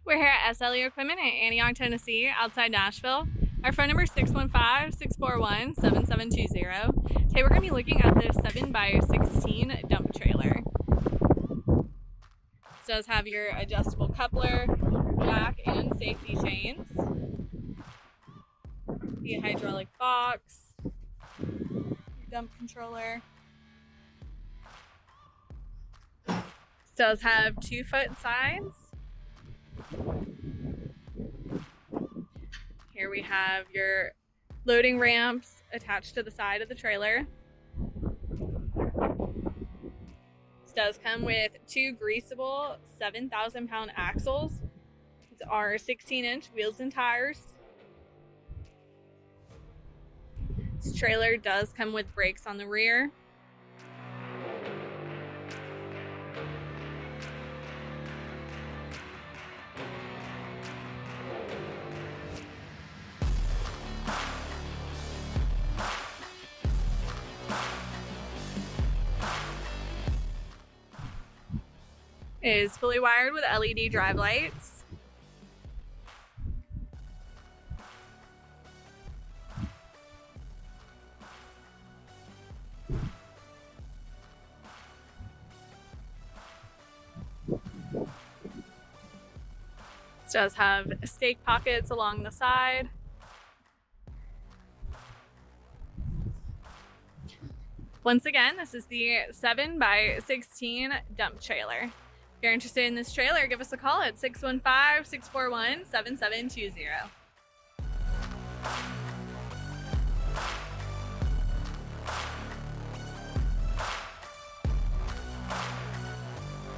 We're here at SLU Equipment in Antioch, Tennessee, outside Nashville. Our phone number is 615-641-7720. Today we're going to be looking at this 7x16 dump trailer. This does have your adjustable coupler, jack, and safety chains. The hydraulic box, your dump controller. This does have 2-foot sides. Here we have your loading ramps attached to the side of the trailer. This does come with 2 Greaseable 7,000-pound axles. These are 16-inch wheels and tires. This trailer does come with brakes on the rear. It is fully wired with LED drive lights. This does have stake pockets along the side. Once again, this is the 7x16 dump trailer. If you're interested in this trailer, give us a call at 615-641-7720.